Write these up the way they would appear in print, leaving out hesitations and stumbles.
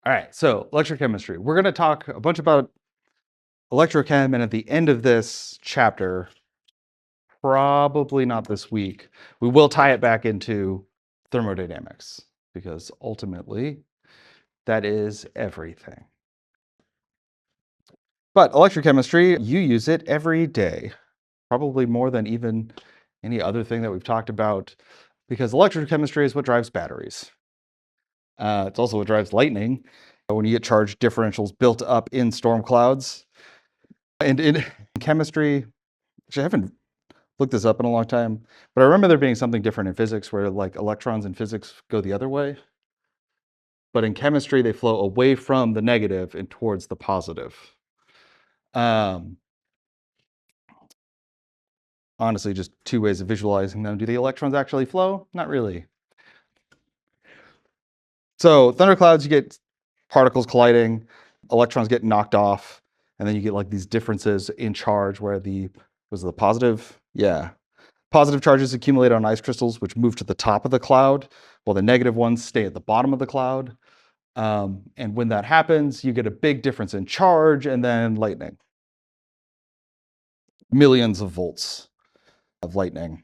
All right, so electrochemistry. We're going to talk a bunch about electrochem, and at the end of this chapter, probably not this week, we will tie it back into thermodynamics because ultimately that is everything. But electrochemistry, you use it every day, probably more than even any other thing that we've talked about, because electrochemistry is what drives batteries. It's also what drives lightning. When you get charge differentials built up in storm clouds, and in chemistry, which I haven't looked this up in a long time, but I remember there being something different in physics where like electrons in physics go the other way. But in chemistry, they flow away from the negative and towards the positive. Um, Honestly, just two ways of visualizing them. Do the electrons actually flow? Not really. So thunderclouds, you get particles colliding, electrons get knocked off, and then you get like these differences in charge where was the positive? Yeah. Positive charges accumulate on ice crystals, which move to the top of the cloud, while the negative ones stay at the bottom of the cloud. And when that happens, you get a big difference in charge and then lightning. Millions of volts of lightning.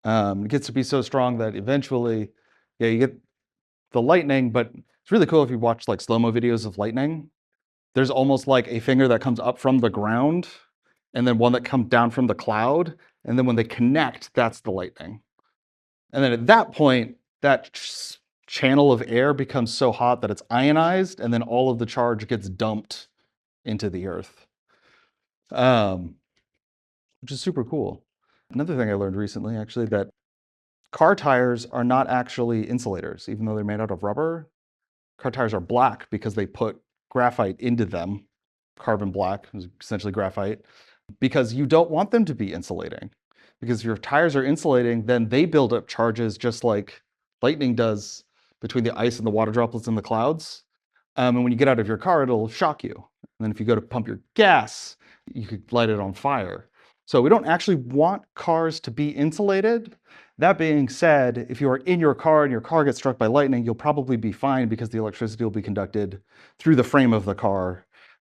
It gets to be so strong that eventually, yeah, you get the lightning, but it's really cool if you watch like slow-mo videos of lightning. There's almost like a finger that comes up from the ground and then one that comes down from the cloud. And then when they connect, that's the lightning. And then at that point, that channel of air becomes so hot that it's ionized, and then all of the charge gets dumped into the earth, which is super cool. Another thing I learned recently, actually, that car tires are not actually insulators, even though they're made out of rubber. Car tires are black because they put graphite into them. Carbon black is essentially graphite, because you don't want them to be insulating. Because if your tires are insulating, then they build up charges just like lightning does between the ice and the water droplets in the clouds. And when you get out of your car, it'll shock you. And then if you go to pump your gas, you could light it on fire. So we don't actually want cars to be insulated. That being said, if you are in your car and your car gets struck by lightning, you'll probably be fine because the electricity will be conducted through the frame of the car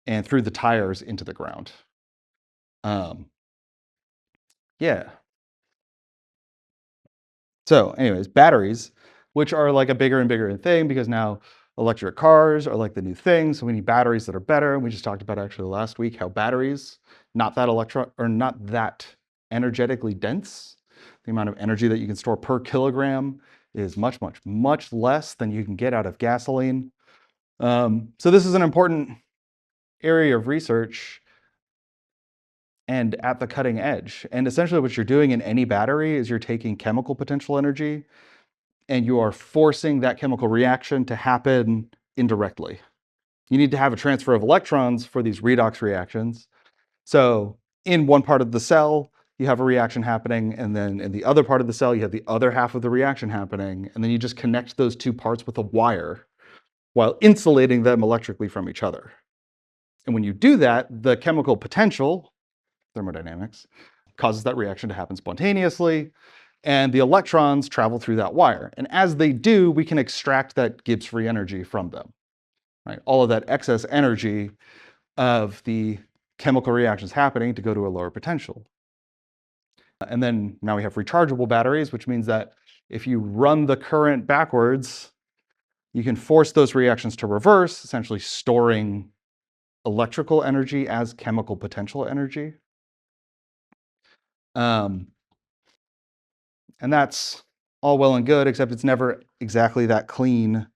and through the tires into the ground. Yeah. So anyways, batteries, which are like a bigger and bigger thing because now electric cars are like the new thing. So we need batteries that are better. And we just talked about actually last week how batteries, not that energetically dense. The amount of energy that you can store per kilogram is much, much, much less than you can get out of gasoline. So this is an important area of research and at the cutting edge. And essentially what you're doing in any battery is you're taking chemical potential energy and you are forcing that chemical reaction to happen indirectly. You need to have a transfer of electrons for these redox reactions. So in one part of the cell, you have a reaction happening, and then in the other part of the cell, you have the other half of the reaction happening, and then you just connect those two parts with a wire while insulating them electrically from each other. And when you do that, the chemical potential, thermodynamics, causes that reaction to happen spontaneously, and the electrons travel through that wire. And as they do, we can extract that Gibbs free energy from them, right? All of that excess energy of the chemical reactions happening to go to a lower potential. And then now we have rechargeable batteries, which means that if you run the current backwards, you can force those reactions to reverse, essentially storing electrical energy as chemical potential energy. And that's all well and good, except it's never exactly that clean.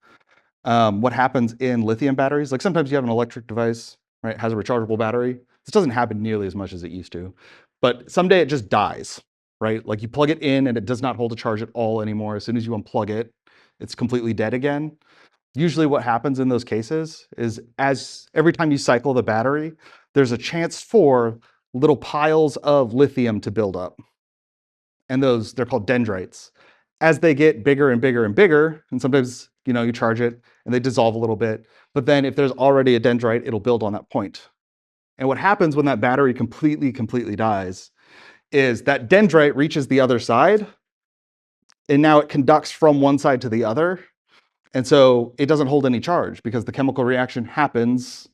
What happens in lithium batteries, like sometimes you have an electric device, right, has a rechargeable battery. This doesn't happen nearly as much as it used to, but someday it just dies, right? Like you plug it in and it does not hold a charge at all anymore. As soon as you unplug it, it's completely dead again. Usually what happens in those cases is every time you cycle the battery, there's a chance for little piles of lithium to build up. And they're called dendrites. As they get bigger and bigger and bigger, and sometimes, you charge it and they dissolve a little bit, but then if there's already a dendrite, it'll build on that point. And what happens when that battery completely dies is that dendrite reaches the other side, and now it conducts from one side to the other. And so it doesn't hold any charge because the chemical reaction happens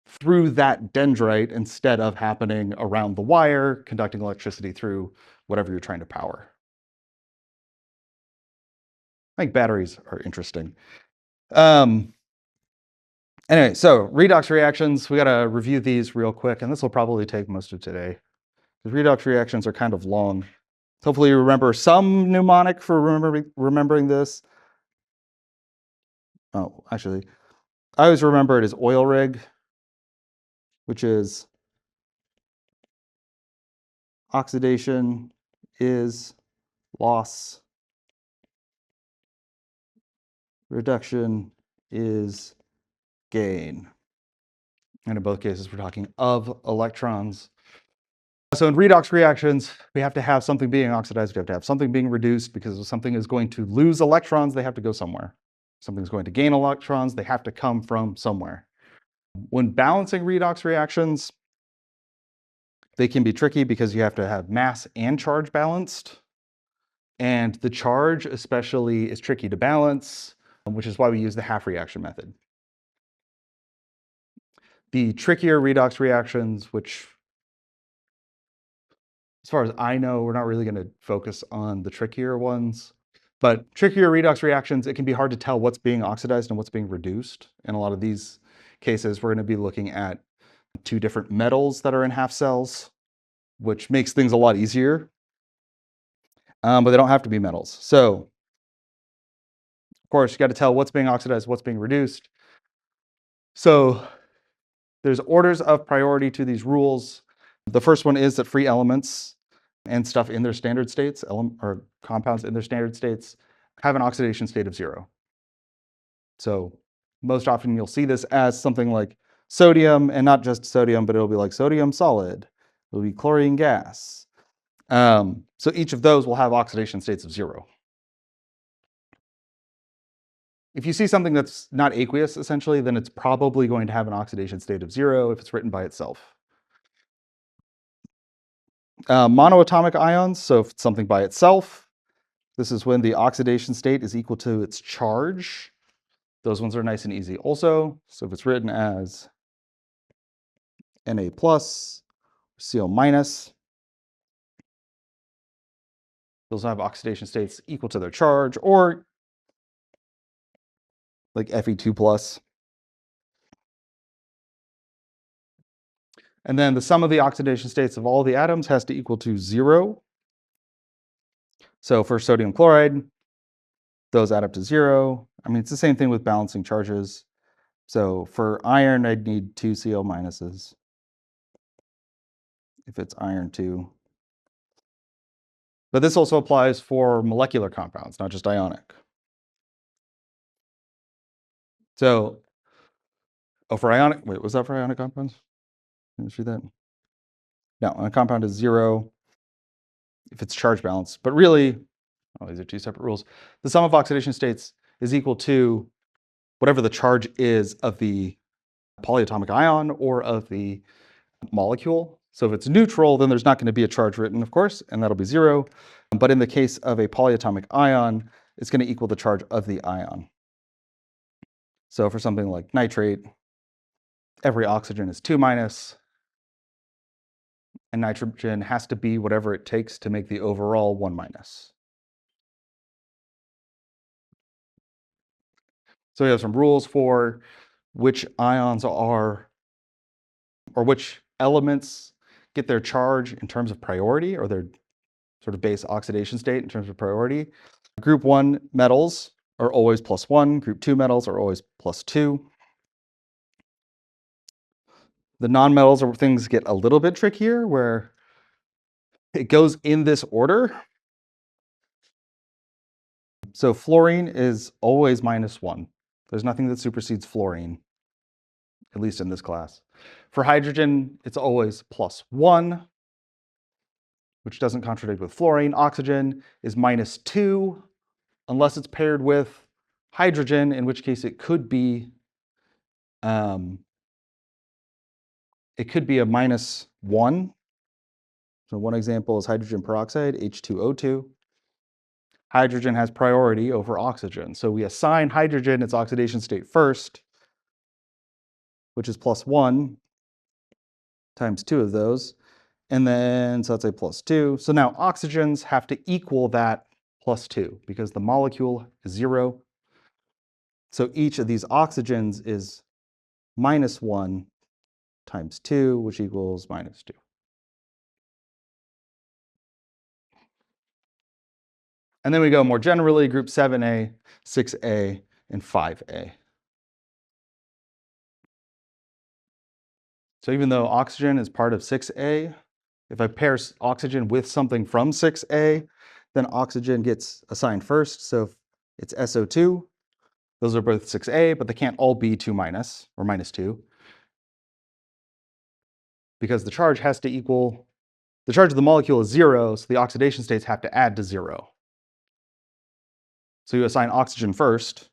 through that dendrite instead of happening around the wire, conducting electricity through whatever you're trying to power. I think batteries are interesting. Anyway, so redox reactions, we got to review these real quick, and this will probably take most of today. Because redox reactions are kind of long. So hopefully you remember some mnemonic for remembering this. Oh, actually, I always remember it as oil rig, which is oxidation is loss, reduction is gain. And in both cases, we're talking of electrons. So in redox reactions, we have to have something being oxidized, we have to have something being reduced, because if something is going to lose electrons, they have to go somewhere. Something's going to gain electrons, they have to come from somewhere. When balancing redox reactions, they can be tricky because you have to have mass and charge balanced. And the charge especially is tricky to balance, which is why we use the half reaction method. The trickier redox reactions, which as far as I know, we're not really going to focus on the trickier ones. But trickier redox reactions, it can be hard to tell what's being oxidized and what's being reduced. In a lot of these cases, we're going to be looking at two different metals that are in half cells, which makes things a lot easier. But they don't have to be metals. So, of course, you got to tell what's being oxidized, what's being reduced. So there's orders of priority to these rules. The first one is that free elements and stuff in their standard states, or compounds in their standard states, have an oxidation state of 0. So most often you'll see this as something like sodium, and not just sodium, but it'll be like sodium solid, it'll be chlorine gas. So each of those will have oxidation states of 0. If you see something that's not aqueous, essentially, then it's probably going to have an oxidation state of 0 if it's written by itself. Monoatomic ions, so if it's something by itself, this is when the oxidation state is equal to its charge. Those ones are nice and easy also. So if it's written as Na plus, Cl minus, those have oxidation states equal to their charge, or like Fe2 plus. And then the sum of the oxidation states of all the atoms has to equal to 0. So for sodium chloride, those add up to 0. I mean, it's the same thing with balancing charges. So for iron, I'd need 2 Cl minuses if it's iron 2. But this also applies for molecular compounds, not just ionic. So, for ionic, wait, was that for ionic compounds? Did you see that? No, a compound is 0 if it's charge balanced. But really, oh, these are two separate rules. The sum of oxidation states is equal to whatever the charge is of the polyatomic ion or of the molecule. So if it's neutral, then there's not going to be a charge written, of course, and that'll be 0. But in the case of a polyatomic ion, it's going to equal the charge of the ion. So for something like nitrate, every oxygen is 2 minus, and nitrogen has to be whatever it takes to make the overall 1 minus. So we have some rules for which ions are, or which elements get their charge in terms of priority, or their sort of base oxidation state in terms of priority. Group 1 metals are always +1, group 2 metals are always +2. The nonmetals are things get a little bit trickier, where it goes in this order. So fluorine is always -1. There's nothing that supersedes fluorine, at least in this class. For hydrogen, it's always +1, which doesn't contradict with fluorine. Oxygen is -2, unless it's paired with hydrogen, in which case it could be a -1. So one example is hydrogen peroxide, H2O2. hydrogen has priority over oxygen. So we assign hydrogen its oxidation state first, which is +1 times 2 of those. And then, so let's say +2. So now oxygens have to equal that +2 because the molecule is 0. So each of these oxygens is -1 times 2, which equals -2. And then we go more generally, group 7A, 6A, and 5A. So even though oxygen is part of 6A, if I pair oxygen with something from 6A, then oxygen gets assigned first. So if it's SO2, those are both 6A, but they can't all be 2 minus or -2 because the charge has to equal, the charge of the molecule is 0, so the oxidation states have to add to 0. So you assign oxygen first,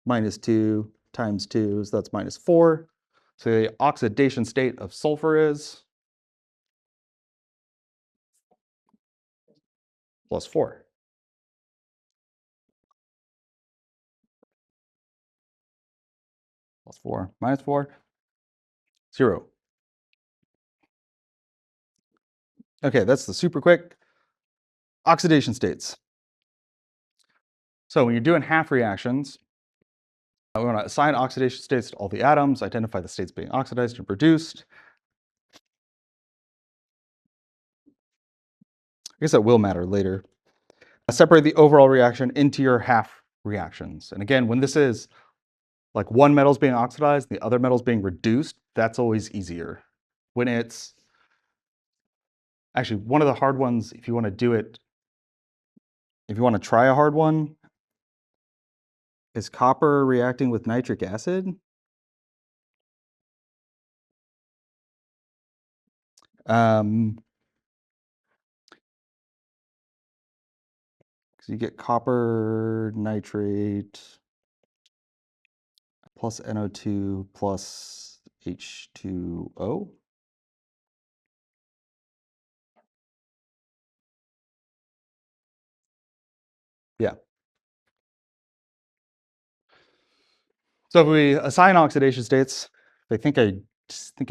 -2 times 2, so that's -4. So the oxidation state of sulfur is +4. +4 -4, 0. Okay, that's the super quick oxidation states. So when you're doing half reactions, we want to assign oxidation states to all the atoms, identify the states being oxidized and produced. I guess that will matter later. Separate the overall reaction into your half reactions. And again, when this is like one metal's being oxidized, the other metal's being reduced, that's always easier. When it's actually one of the hard ones, if you want to do it, if you want to try a hard one, is copper reacting with nitric acid? Um, so you get copper nitrate plus NO2 plus H2O. Yeah. So if we assign oxidation states, I think I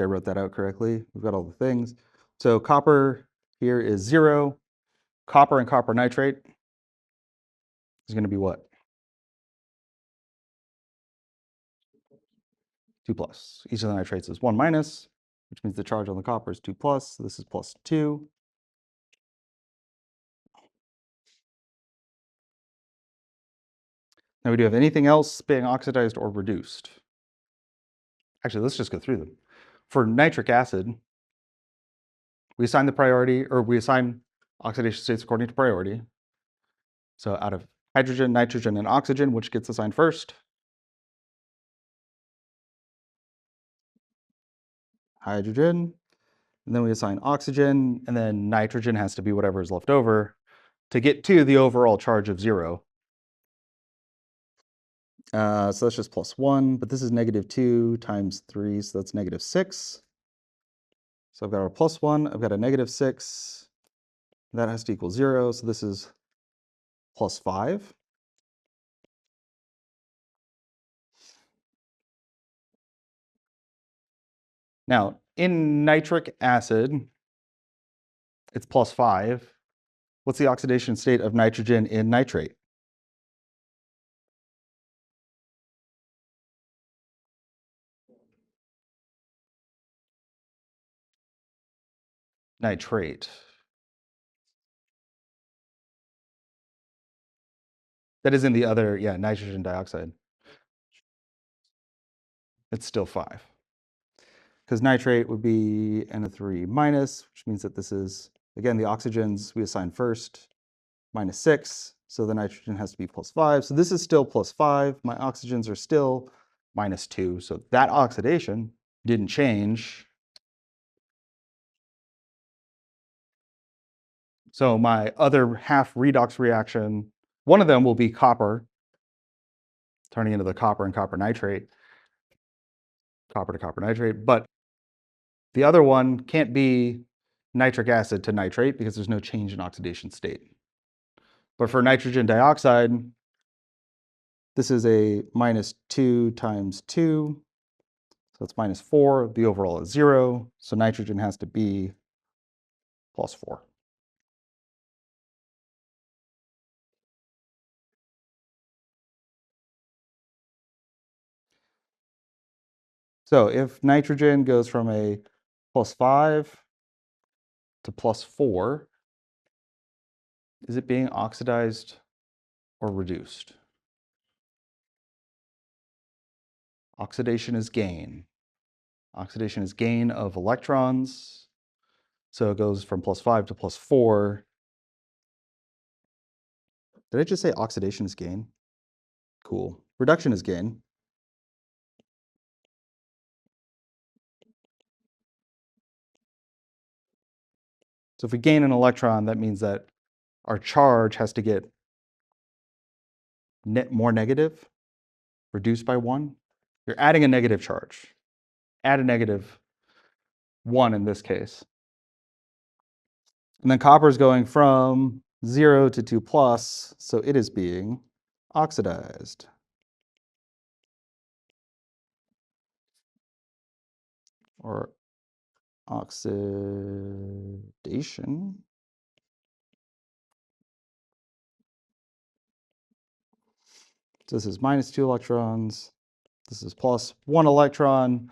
wrote that out correctly. We've got all the things. So copper here is 0. Copper and copper nitrate is going to be what? 2 plus. Each of the nitrates is 1 minus, which means the charge on the copper is 2 plus. So this is +2. Now we do have anything else being oxidized or reduced? Actually, let's just go through them. For nitric acid, we assign the priority, or we assign oxidation states according to priority. So out of hydrogen, nitrogen, and oxygen, which gets assigned first? Hydrogen. And then we assign oxygen, and then nitrogen has to be whatever is left over to get to the overall charge of 0. So that's just +1, but this is -2 times 3, so that's -6. So I've got a +1, I've got a -6. That has to equal 0, so this is +5. Now, in nitric acid, it's +5. What's the oxidation state of nitrogen in nitrate? Nitrate. That is in the other, yeah, nitrogen dioxide. It's still 5. Because nitrate would be NO3 minus, which means that this is, again, the oxygens we assign first, -6. So the nitrogen has to be +5. So this is still +5. My oxygens are still -2. So that oxidation didn't change. So my other half redox reaction, one of them will be copper, turning into the copper and copper nitrate, copper to copper nitrate. But the other one can't be nitric acid to nitrate because there's no change in oxidation state. But for nitrogen dioxide, this is a -2 times 2. So it's -4. The overall is 0. So nitrogen has to be +4. So if nitrogen goes from a +5 to +4, is it being oxidized or reduced? Oxidation is gain. Oxidation is gain of electrons. So it goes from +5 to +4. Did I just say oxidation is gain? Cool. Reduction is gain. So if we gain an electron, that means that our charge has to get more negative, reduced by 1. You're adding a negative charge. Add a -1 in this case. And then copper is going from 0 to 2 plus, so it is being oxidized. Or oxidation. So this is -2 electrons. This is +1 electron.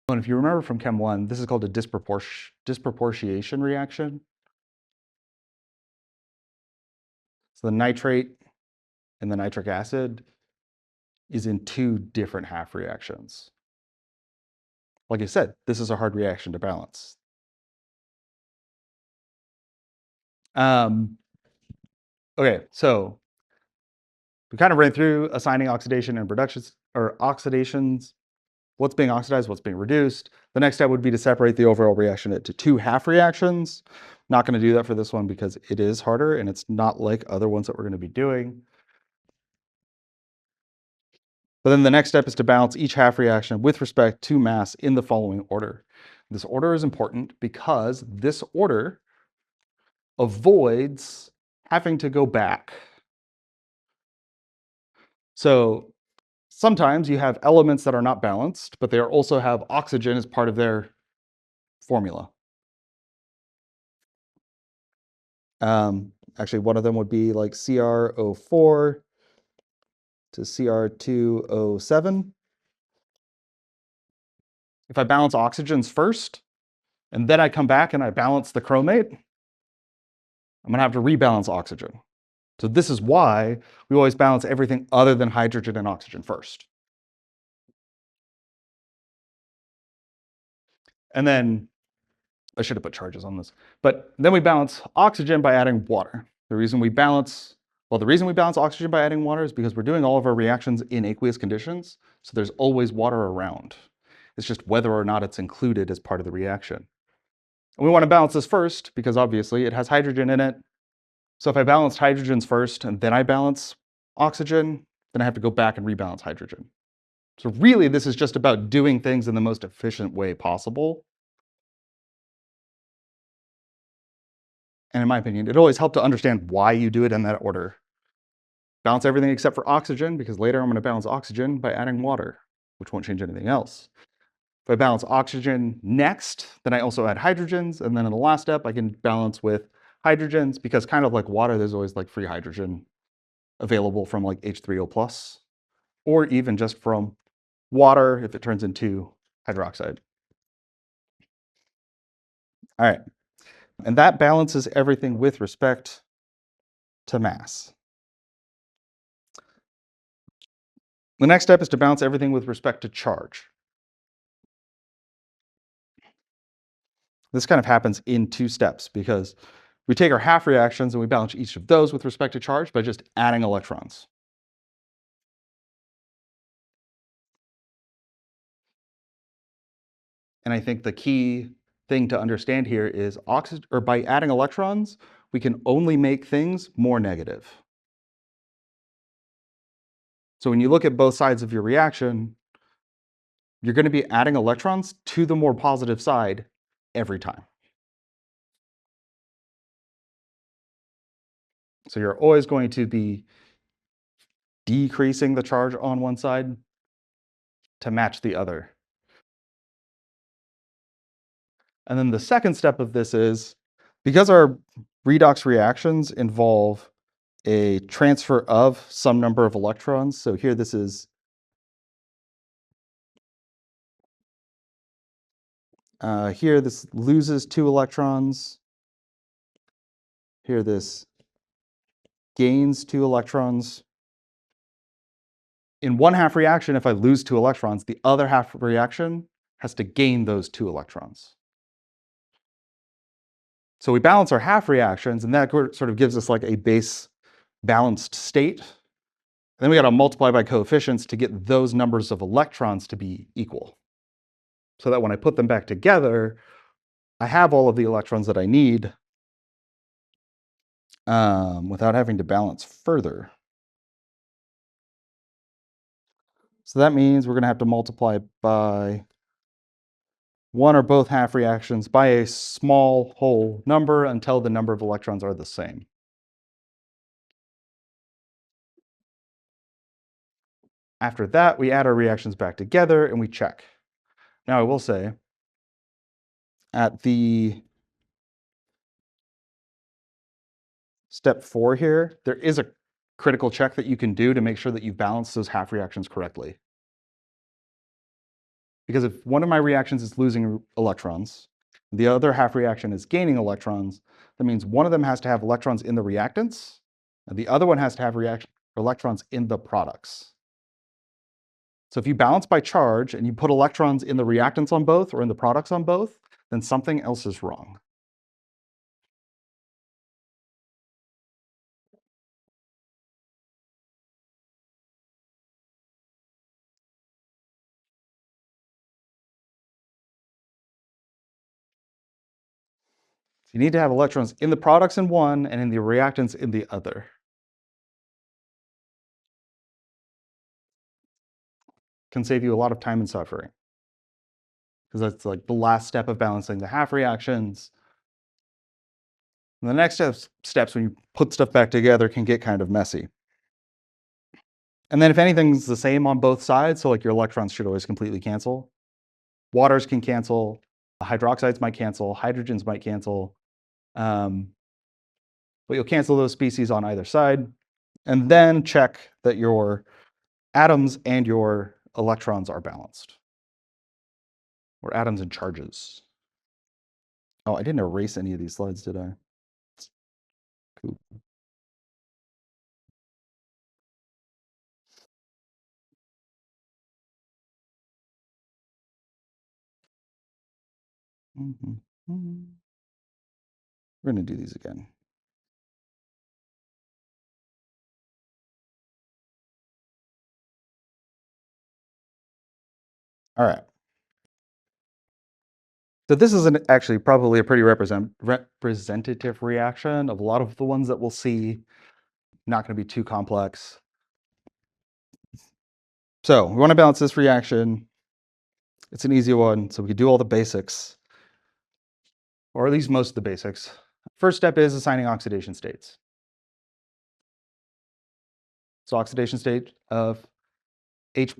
And if you remember from Chem 1, this is called a disproportionation reaction. So the nitrate and the nitric acid is in 2 different half reactions. Like I said, this is a hard reaction to balance. Okay, so we kind of ran through assigning oxidation and reductions, or oxidations, what's being oxidized, what's being reduced. The next step would be to separate the overall reaction into 2 half reactions. Not going to do that for this one because it is harder and it's not like other ones that we're going to be doing. But then the next step is to balance each half reaction with respect to mass in the following order. This order is important because this order avoids having to go back. So sometimes you have elements that are not balanced, but they also have oxygen as part of their formula. Actually, one of them would be like CrO4 to Cr2O7. If I balance oxygens first, and then I come back and I balance the chromate, I'm going to have to rebalance oxygen. So this is why we always balance everything other than hydrogen and oxygen first. And then, I should have put charges on this, but then we balance oxygen by adding water. The reason we balance oxygen by adding water is because we're doing all of our reactions in aqueous conditions, so there's always water around. It's just whether or not it's included as part of the reaction. And we want to balance this first because obviously it has hydrogen in it. So if I balance hydrogens first and then I balance oxygen, then I have to go back and rebalance hydrogen. So really, this is just about doing things in the most efficient way possible. And in my opinion, it always helped to understand why you do it in that order. Balance everything except for oxygen, because later I'm going to balance oxygen by adding water, which won't change anything else. If I balance oxygen next, then I also add hydrogens, and then in the last step, I can balance with hydrogens, because kind of like water, there's always like free hydrogen available from like H3O+, or even just from water if it turns into hydroxide. All right, and that balances everything with respect to mass. The next step is to balance everything with respect to charge. This kind of happens in 2 steps because we take our half reactions and we balance each of those with respect to charge by just adding electrons. And I think the key thing to understand here is by adding electrons, we can only make things more negative. So when you look at both sides of your reaction, you're going to be adding electrons to the more positive side every time. So you're always going to be decreasing the charge on one side to match the other. And then the second step of this is, because our redox reactions involve a transfer of some number of electrons. So here this is here this loses 2 electrons. Here this gains 2 electrons. In one half reaction, if I lose 2 electrons, the other half reaction has to gain those 2 electrons. So we balance our half reactions, and that sort of gives us like a base balanced state. Then we got to multiply by coefficients to get those numbers of electrons to be equal. So that when I put them back together, I have all of the electrons that I need without having to balance further. So that means we're going to have to multiply by one or both half reactions by a small whole number until the number of electrons are the same. After that, we add our reactions back together and we check. Now I will say, at the step 4 here, there is a critical check that you can do to make sure that you balance those half reactions correctly. Because if one of my reactions is losing electrons, the other half reaction is gaining electrons, that means one of them has to have electrons in the reactants, and the other one has to have electrons in the products. So if you balance by charge and you put electrons in the reactants on both or in the products on both, then something else is wrong. So you need to have electrons in the products in one and in the reactants in the other. Can save you a lot of time and suffering, because that's like the last step of balancing the half reactions. And the next steps when you put stuff back together can get kind of messy. And then if anything's the same on both sides, so like your electrons should always completely cancel. Waters can cancel, hydroxides might cancel, hydrogens might cancel. But you'll cancel those species on either side. And then check that your atoms and your electrons are balanced. Or atoms and charges. Oh, I didn't erase any of these slides, did I? Cool. We're going to do these again. All right. So this is actually probably a pretty representative reaction of a lot of the ones that we'll see. Not going to be too complex. So we want to balance this reaction. It's an easy one, so we can do all the basics, or at least most of the basics. First step is assigning oxidation states. So oxidation state of H+.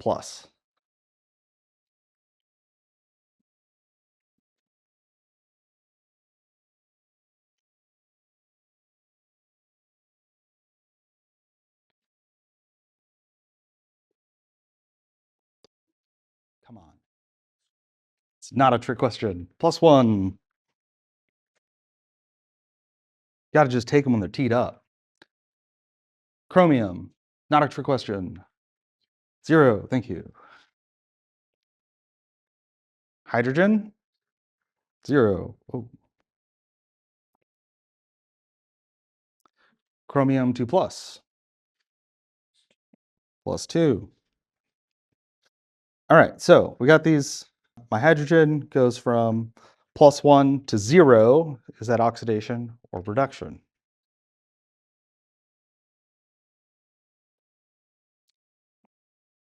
Come on. It's not a trick question. +1. Got to just take them when they're teed up. Chromium, not a trick question. 0, thank you. Hydrogen, 0. Oh. Chromium 2+, +2. All right, so we got these. My hydrogen goes from +1 to 0. Is that oxidation or reduction?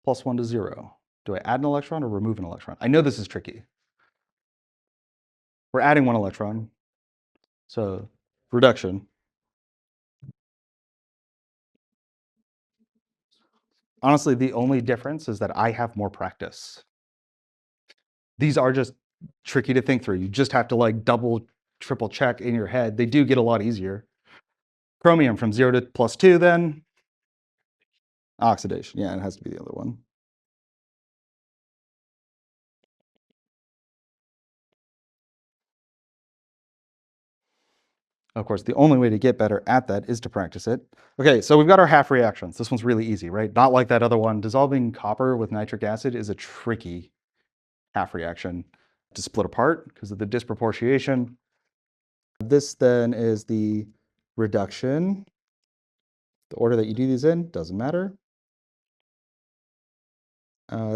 plus 1 to 0. Do I add an electron or remove an electron? I know this is tricky. We're adding 1 electron, so reduction. Honestly, the only difference is that I have more practice. These are just tricky to think through. You just have to like double, triple check in your head. They do get a lot easier. Chromium from 0 to plus 2 then. Oxidation. Yeah, it has to be the other one. Of course, the only way to get better at that is to practice it. Okay, so we've got our half reactions. This one's really easy, right? Not like that other one. Dissolving copper with nitric acid is a tricky half reaction to split apart because of the disproportionation. This then is the reduction. The order that you do these in doesn't matter.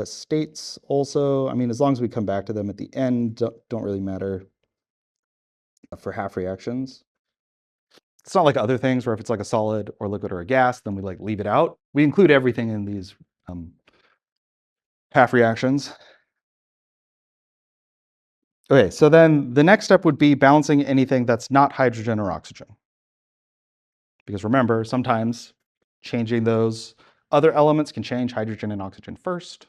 States also, I mean, as long as we come back to them at the end, don't really matter for half reactions. It's not like other things where if it's like a solid or liquid or a gas, then we like leave it out. We include everything in these half reactions. Okay, so then the next step would be balancing anything that's not hydrogen or oxygen. Because remember, sometimes changing those other elements can change hydrogen and oxygen first.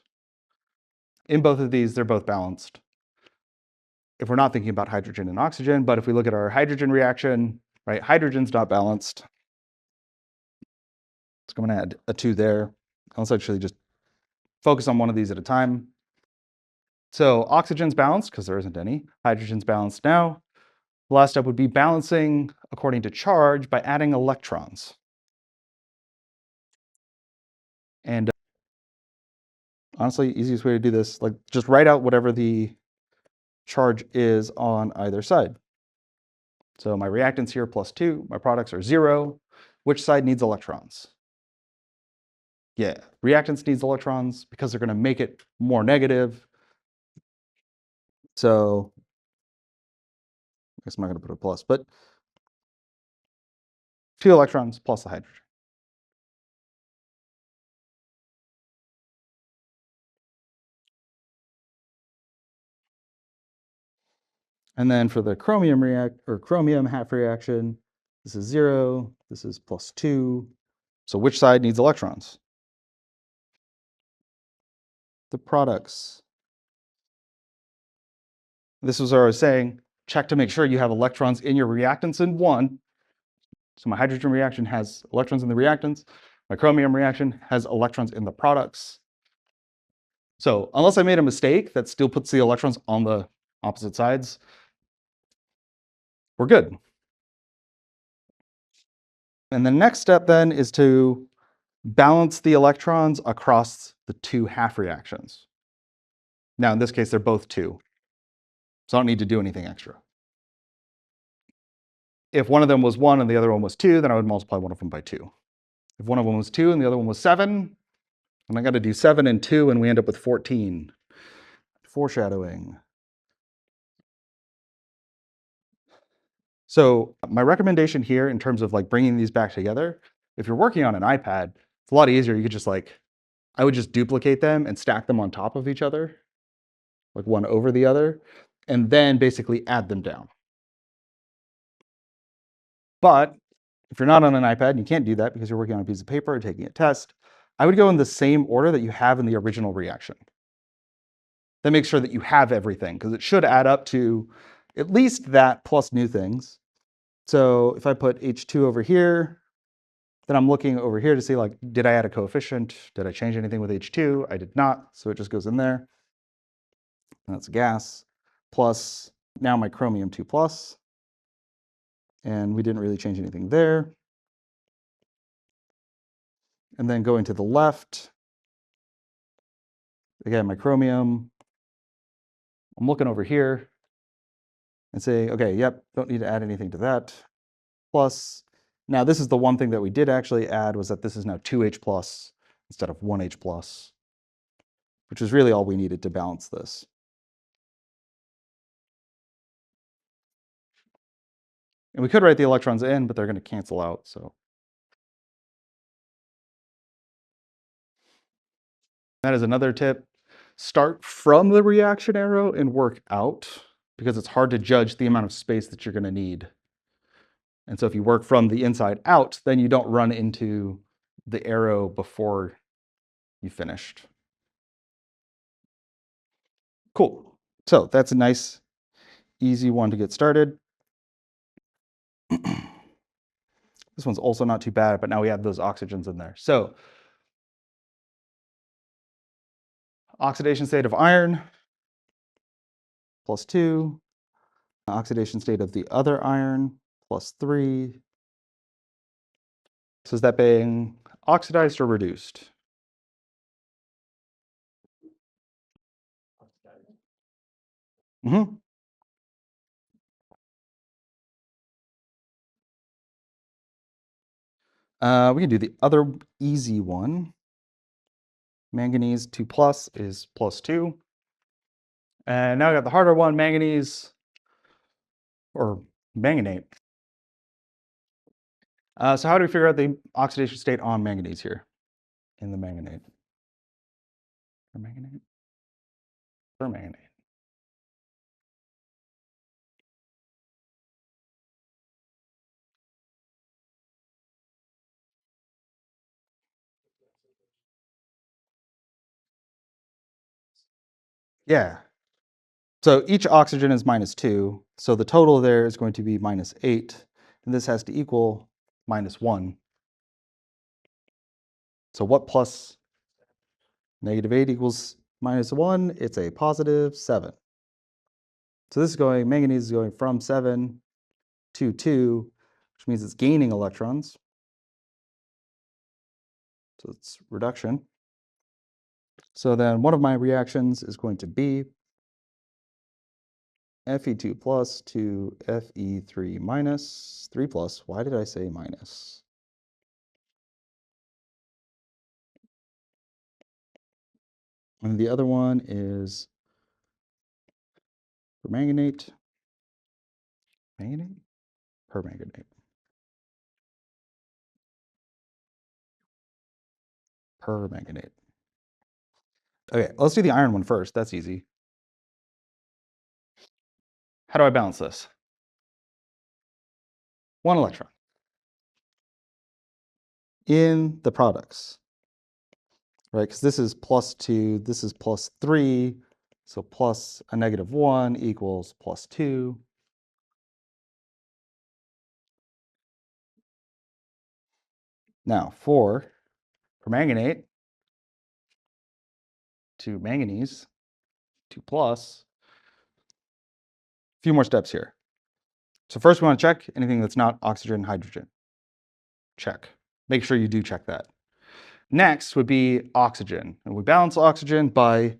In both of these, they're both balanced. If we're not thinking about hydrogen and oxygen, but if we look at our hydrogen reaction, right, hydrogen's not balanced. So I'm going to add a 2 there. Let's actually just focus on one of these at a time. So oxygen's balanced because there isn't any. Hydrogen's balanced now. The last step would be balancing according to charge by adding electrons. And honestly, easiest way to do this, like just write out whatever the charge is on either side. So my reactants here plus 2, my products are 0. Which side needs electrons? Yeah, reactants needs electrons because they're going to make it more negative. So I guess I'm not going to put a plus, but 2 electrons plus the hydrogen. And then for the chromium half reaction, this is 0, this is plus 2. So which side needs electrons? The products. This was what I was saying, check to make sure you have electrons in your reactants in 1. So my hydrogen reaction has electrons in the reactants. My chromium reaction has electrons in the products. So unless I made a mistake that still puts the electrons on the opposite sides, we're good. And the next step then is to balance the electrons across the 2 half reactions. Now in this case, they're both 2. So I don't need to do anything extra. If one of them was 1 and the other one was 2, then I would multiply one of them by 2. If one of them was 2 and the other one was 7, then I got to do 7 and 2 and we end up with 14. Foreshadowing. So my recommendation here in terms of like bringing these back together, if you're working on an iPad, it's a lot easier. You could just like, I would just duplicate them and stack them on top of each other, like one over the other, and then basically add them down. But if you're not on an iPad and you can't do that because you're working on a piece of paper or taking a test, I would go in the same order that you have in the original reaction. That makes sure that you have everything because it should add up to at least that plus new things. So if I put H2 over here, then I'm looking over here to see like, did I add a coefficient? Did I change anything with H2? I did not, so it just goes in there. That's gas. Plus, now my chromium 2 plus. And we didn't really change anything there. And then going to the left, again, my chromium. I'm looking over here and say, okay, yep, don't need to add anything to that. Plus, now this is the one thing that we did actually add was that this is now 2H plus instead of 1H plus, which is really all we needed to balance this. And we could write the electrons in, but they're going to cancel out. So That is another tip. Start from the reaction arrow and work out, because it's hard to judge the amount of space that you're going to need. And so if you work from the inside out, then you don't run into the arrow before you finished. Cool. So that's a nice, easy one to get started. This one's also not too bad, but now we have those oxygens in there. So oxidation state of iron, +2. Oxidation state of the other iron, +3. So is that being oxidized or reduced? Mm-hmm. We can do the other easy one. Manganese 2+ is +2. And now I got the harder one, manganese or manganate. So how do we figure out the oxidation state on manganese here in the manganate? Permanganate? Permanganate. Yeah. So each oxygen is -2. So the total there is going to be -8. And this has to equal -1. So what plus -8 equals -1? It's a +7. So this is going, manganese is going from 7 to 2, which means it's gaining electrons. So it's reduction. So then one of my reactions is going to be Fe2 plus to Fe3 minus, 3 plus. Why did I say minus? And the other one is permanganate. Manganate? Permanganate. Permanganate. Okay, let's do the iron one first. That's easy. How do I balance this? 1 electron in the products, right? Because this is +2, this is +3, so plus a -1 equals +2. Now for permanganate to manganese, 2 plus, a few more steps here. So first we want to check anything that's not oxygen, hydrogen. Check. Make sure you do check that. Next would be oxygen. And we balance oxygen by,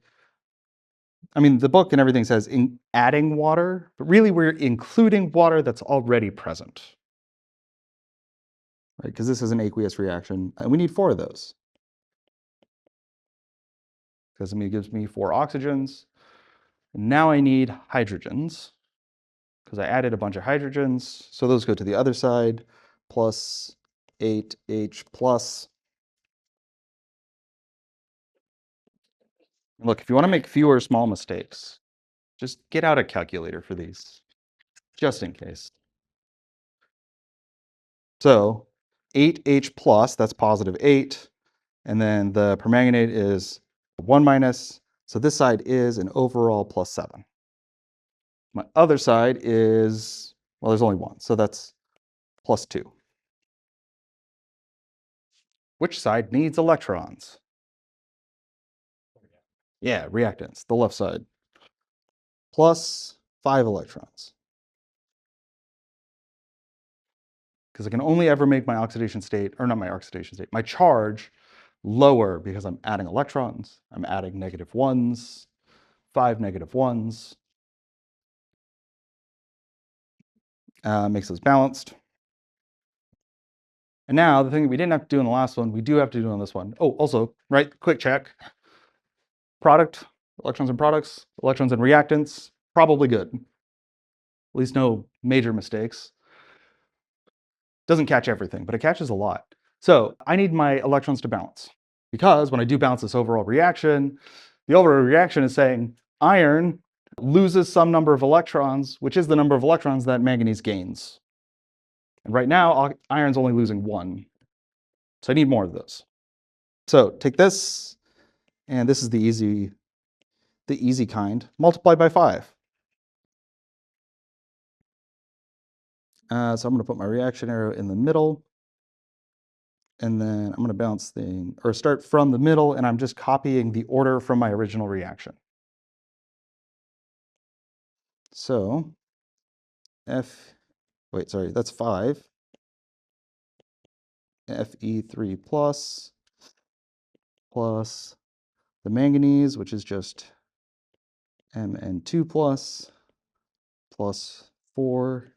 I mean, the book and everything says in adding water, but really we're including water that's already present. Right? Because this is an aqueous reaction, and we need 4 of those. Because it gives me 4 oxygens. And now I need hydrogens, because I added a bunch of hydrogens. So those go to the other side, plus 8H plus. Look, if you want to make fewer small mistakes, just get out a calculator for these, just in case. So 8H plus, that's +8. And then the permanganate is 1 minus. So this side is an overall +7. My other side is, well, there's only 1. So that's +2. Which side needs electrons? Yeah, reactants, the left side. Plus 5 electrons. Because I can only ever make my oxidation state, or not my oxidation state, my charge lower because I'm adding electrons. I'm adding -1s, 5 -1s. Makes those balanced. And now the thing that we didn't have to do in the last one, we do have to do on this one. Oh, also, right, quick check. Product, electrons and products, electrons and reactants, probably good. At least no major mistakes. Doesn't catch everything, but it catches a lot. So I need my electrons to balance. Because when I do balance this overall reaction, the overall reaction is saying iron loses some number of electrons, which is the number of electrons that manganese gains. And right now, iron's only losing 1. So I need more of those. So take this, and this is the easy kind, multiplied by 5. So I'm going to put my reaction arrow in the middle, and then I'm going to balance or start from the middle, and I'm just copying the order from my original reaction. So that's 5. Fe3 plus the manganese, which is just Mn2 plus 4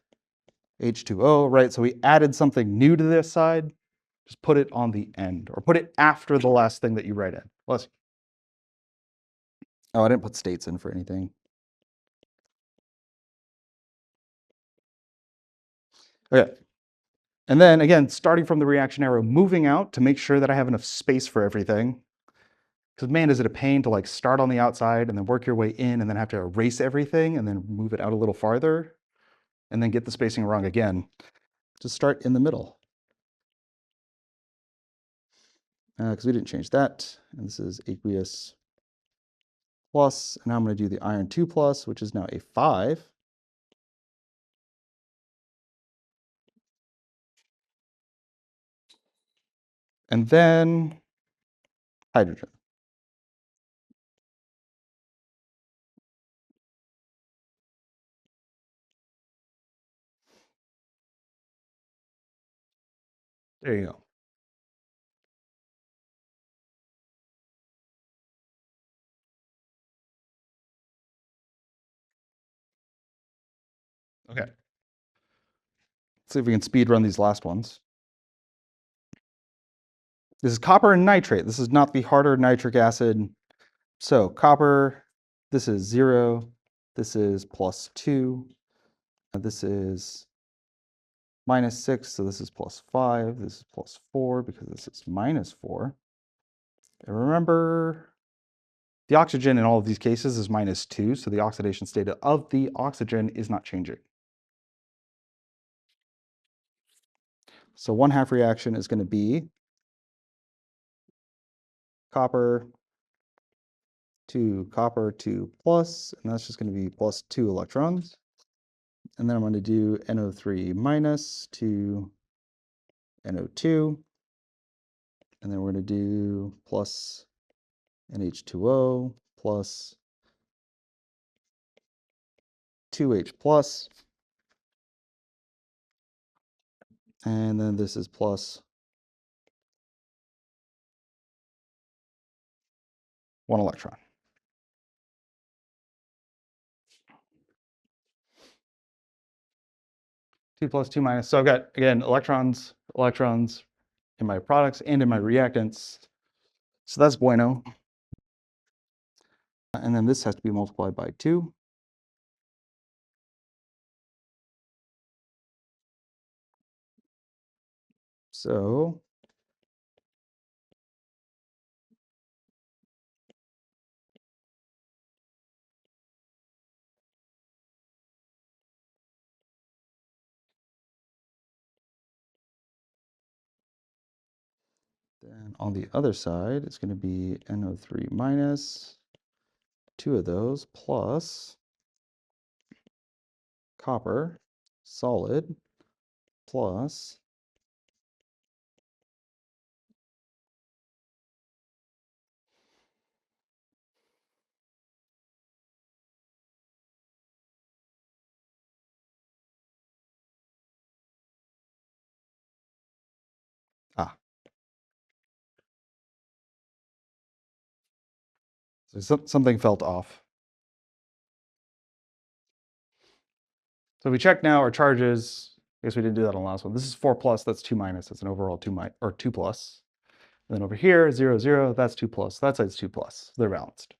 H2O, right? So we added something new to this side. Just put it on the end, or put it after the last thing that you write in. Oh, I didn't put states in for anything. Okay. And then again, starting from the reaction arrow, moving out to make sure that I have enough space for everything. Because man, is it a pain to like start on the outside and then work your way in and then have to erase everything and then move it out a little farther and then get the spacing wrong again. Just start in the middle. Because we didn't change that. And this is aqueous plus. And now I'm going to do the iron 2 plus, which is now a 5. And then hydrogen. There you go. Okay. Let's see if we can speed run these last ones. This is copper and nitrate. This is not the harder nitric acid. So copper, this is 0. This is plus 2. This is minus 6. So this is plus 5. This is plus 4 because this is minus 4. And remember, the oxygen in all of these cases is minus 2. So the oxidation state of the oxygen is not changing. So 1/2 reaction is going to be copper to copper 2 plus, and that's just going to be plus 2 electrons. And then I'm going to do NO3 minus to NO2. And then we're going to do plus NH2O plus 2H plus. And then this is plus 1 electron. 2 plus 2 minus. So I've got, again, electrons in my products and in my reactants. So that's bueno. And then this has to be multiplied by 2. So then on the other side, it's going to be NO3 minus 2 of those plus copper solid plus so something felt off. So we check now our charges. I guess we didn't do that on the last one. This is 4 plus, that's 2 minus. That's an overall 2 plus. And then over here, 0, 0, that's 2 plus. That side's 2 plus. They're balanced.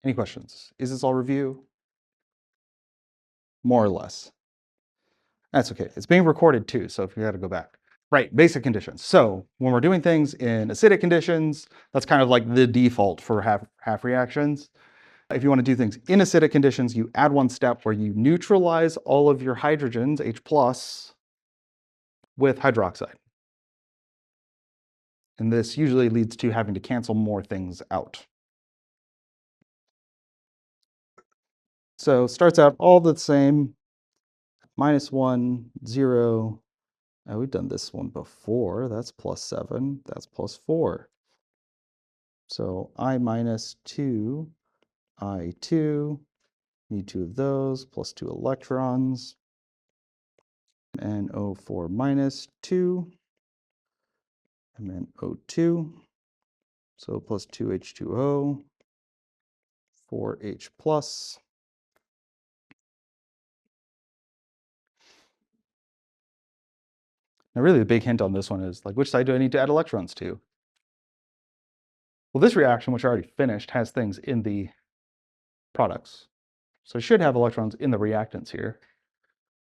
Any questions? Is this all review? more or less. That's okay. It's being recorded too, so if you got to go back. Right, basic conditions. So when we're doing things in acidic conditions, that's kind of like the default for half reactions. If you want to do things in acidic conditions, you add one step where you neutralize all of your hydrogens, H+, with hydroxide. And this usually leads to having to cancel more things out. So starts out all the same, -1, 0. Oh, we've done this one before. That's +7, that's +4. So I minus 2, I2, need 2 of those, plus 2 electrons, and O4 minus 2, and then O2, so plus 2H2O, 4H plus. Now really the big hint on this one is, like, which side do I need to add electrons to? Well, this reaction, which I already finished, has things in the products. So I should have electrons in the reactants here.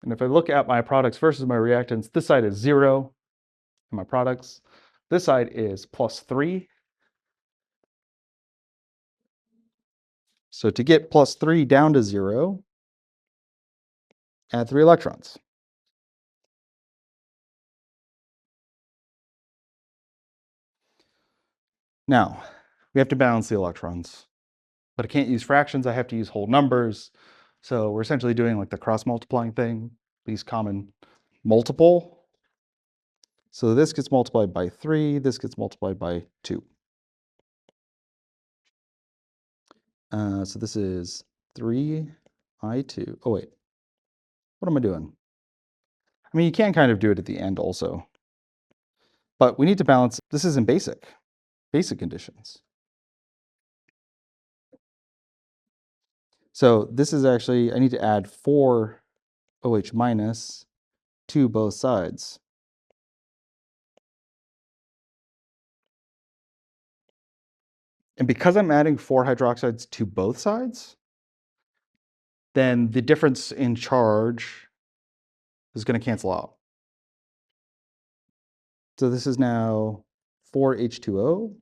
And if I look at my products versus my reactants, this side is 0 in my products. This side is +3. So to get +3 down to 0, add 3 electrons. Now, we have to balance the electrons, but I can't use fractions, I have to use whole numbers. So we're essentially doing like the cross-multiplying thing, least common multiple. So this gets multiplied by 3, this gets multiplied by 2. So this is 3I2. Oh wait, what am I doing? I mean, you can kind of do it at the end also. But we need to balance, this is in basic conditions. So this is actually, I need to add 4 OH minus to both sides. And because I'm adding 4 hydroxides to both sides, then the difference in charge is going to cancel out. So this is now 4H2O.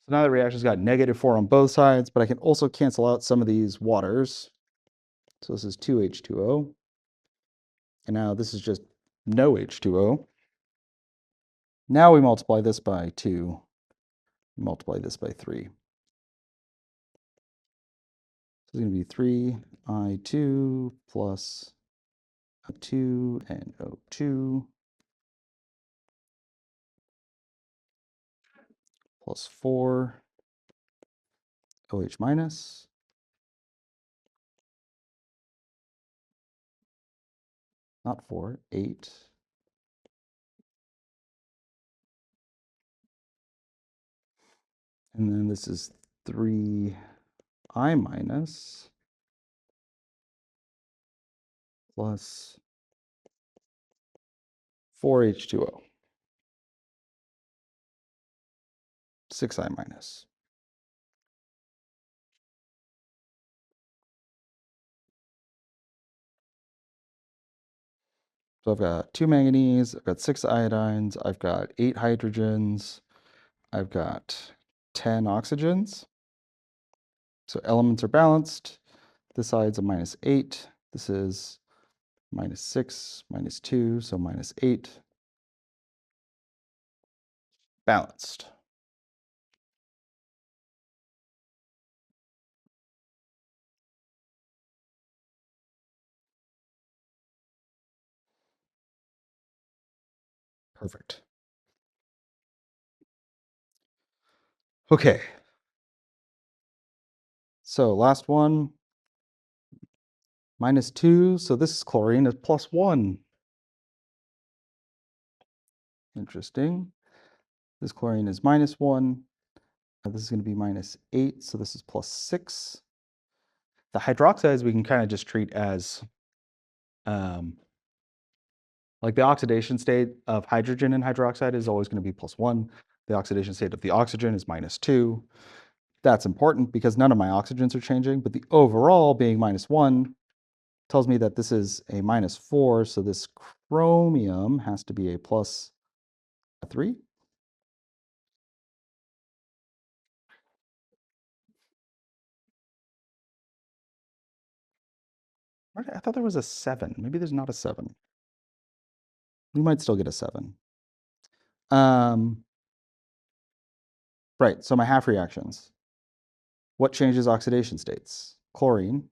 So now the reaction's got -4 on both sides, but I can also cancel out some of these waters. So this is 2H2O. And now this is just no H2O. Now we multiply this by 2, multiply this by 3. So it's going to be 3I2 plus O2 and O2 plus 4 OH minus. Not 4, 8. And then this is 3I minus plus 4H2O. 6I minus. So I've got 2 manganese, I've got 6 iodines, I've got 8 hydrogens, I've got 10 oxygens. So elements are balanced. This side's a -8. This is -6, -2, so -8. Balanced. Perfect. Okay. So last one, -2. So this chlorine is +1. Interesting. This chlorine is -1. This is going to be -8, so this is +6. The hydroxides we can kind of just treat as like the oxidation state of hydrogen in hydroxide is always going to be +1. The oxidation state of the oxygen is -2. That's important because none of my oxygens are changing, but the overall being -1 tells me that this is a -4, so this chromium has to be a +3. I thought there was a 7. Maybe there's not a 7. We might still get a 7. Um, right, so my half reactions. What changes oxidation states? Chlorine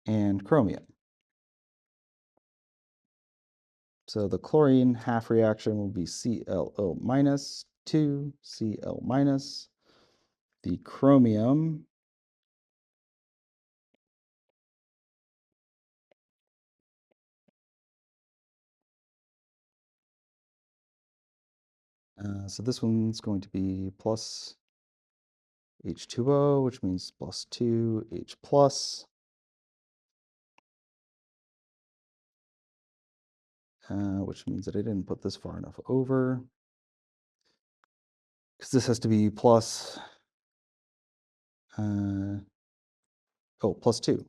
and chromium. So the chlorine half reaction will be ClO minus 2Cl minus. The chromium so this one's going to be plus H2O, which means plus 2H plus. Which means that I didn't put this far enough over. Because this has to be plus, plus 2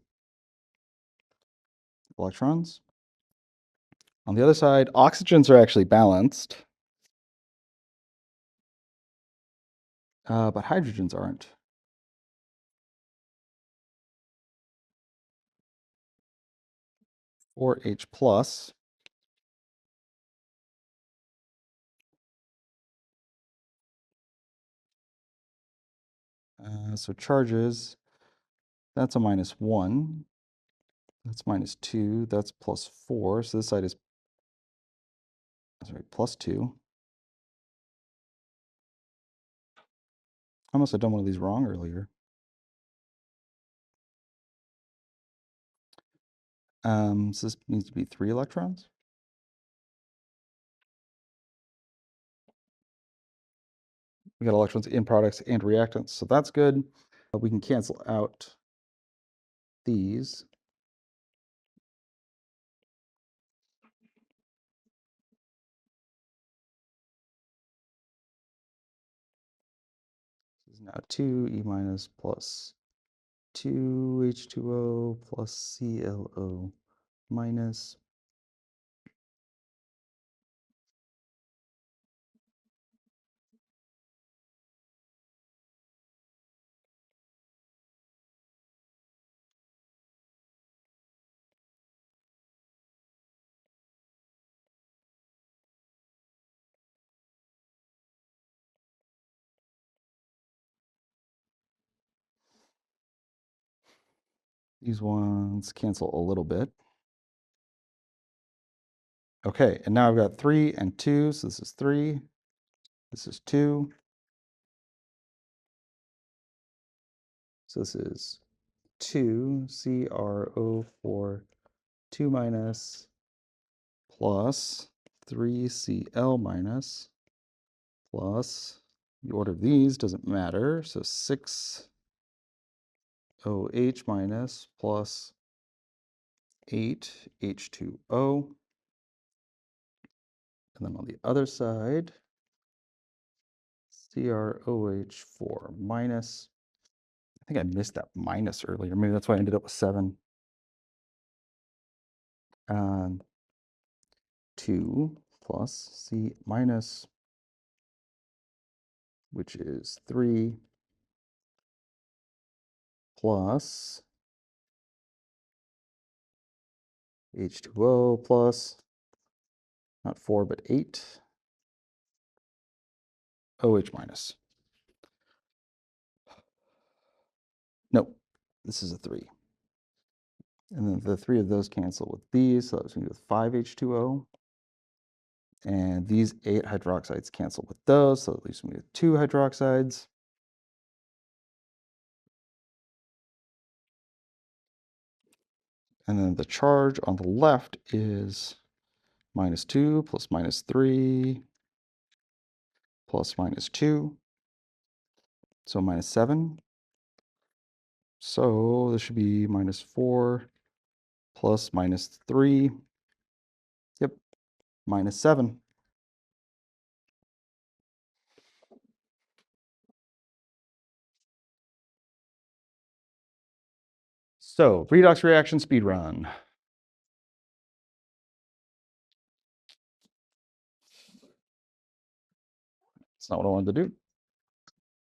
electrons. On the other side, oxygens are actually balanced, but hydrogens aren't. Or H plus. So charges, that's a -1. That's -2. That's +4. So this side is, sorry, +2. I must have done one of these wrong earlier. So this needs to be 3 electrons. We got electrons in products and reactants, so that's good. We can cancel out these. This is now 2E minus plus 2H2O plus ClO minus. These ones cancel a little bit. Okay, and now I've got 3 and 2, so this is 3, this is 2. So this is 2 CrO4 2 minus plus 3Cl minus plus, the order of these doesn't matter, so 6OH minus plus 8H2O. And then on the other side, CrOH4 minus. I think I missed that minus earlier. Maybe that's why I ended up with 7. 2 plus C minus, which is 3 plus H2O plus, not 4, but 8, OH minus. Nope, this is a 3. And then the 3 of those cancel with these, so that was going to be with 5H2O. And these 8 hydroxides cancel with those, so at least we have 2 hydroxides. And then the charge on the left is -2 plus -3 plus -2. So minus 7. So this should be minus 4 plus minus 3. Yep, minus 7. So redox reaction speed run. It's not what I wanted to do.